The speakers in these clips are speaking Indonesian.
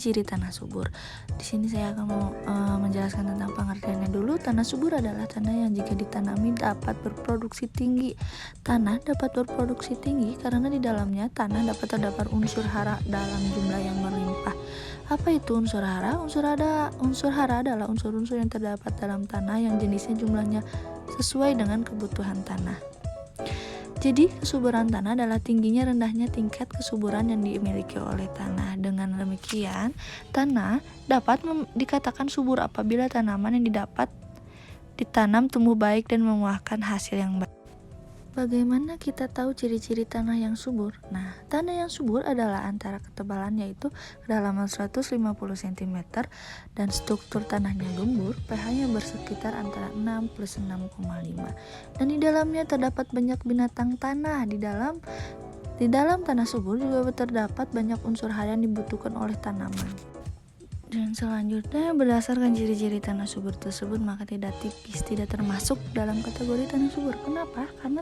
Ciri-ciri tanah subur. Di sini saya akan menjelaskan tentang pengertiannya dulu. Tanah subur adalah tanah yang jika ditanami dapat berproduksi tinggi. Tanah dapat berproduksi tinggi karena di dalamnya tanah dapat terdapat unsur hara dalam jumlah yang melimpah. Apa itu unsur hara? Unsur hara adalah unsur-unsur yang terdapat dalam tanah yang jenisnya jumlahnya sesuai dengan kebutuhan tanah. Jadi, kesuburan tanah adalah tingginya rendahnya tingkat kesuburan yang dimiliki oleh tanah. Dengan demikian, tanah dapat dikatakan subur apabila tanaman yang didapat ditanam tumbuh baik dan membuahkan hasil yang baik. Bagaimana kita tahu ciri-ciri tanah yang subur? Nah, tanah yang subur adalah antara ketebalan yaitu kedalaman 150 cm dan struktur tanahnya gembur, pH-nya bersekitar antara 6 plus 6,5. Dan di dalamnya terdapat banyak binatang tanah. Di dalam tanah subur juga terdapat banyak unsur hara yang dibutuhkan oleh tanaman. Dan selanjutnya, berdasarkan ciri-ciri tanah subur tersebut, maka tidak tipis tidak termasuk dalam kategori tanah subur. Kenapa? Karena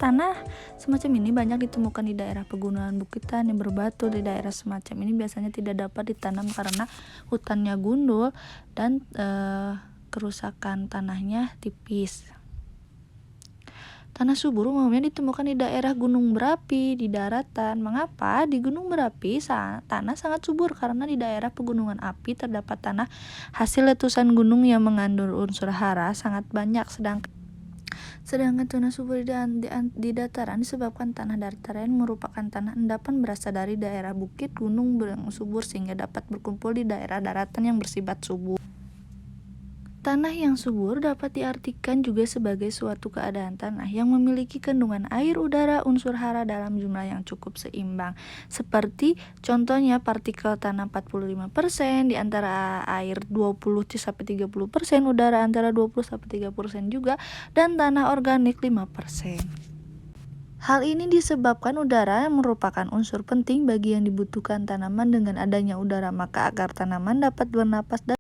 tanah semacam ini banyak ditemukan di daerah pegunungan bukitan yang berbatu. Di daerah semacam ini biasanya tidak dapat ditanam karena hutannya gundul dan kerusakan tanahnya tipis. Tanah subur umumnya ditemukan di daerah gunung berapi, di daratan. Mengapa? Di gunung berapi tanah sangat subur karena di daerah pegunungan api terdapat tanah hasil letusan gunung yang mengandung unsur hara sangat banyak. Sedangkan tanah subur di dataran disebabkan tanah dataran merupakan tanah endapan berasal dari daerah bukit gunung yang subur sehingga dapat berkumpul di daerah daratan yang bersifat subur. Tanah yang subur dapat diartikan juga sebagai suatu keadaan tanah yang memiliki kandungan air, udara, unsur hara dalam jumlah yang cukup seimbang. Seperti contohnya partikel tanah 45%, di antara air 20-30%, udara antara 20-30% juga, dan tanah organik 5%. Hal ini disebabkan udara merupakan unsur penting bagi yang dibutuhkan tanaman. Dengan adanya udara, maka agar tanaman dapat bernapas dan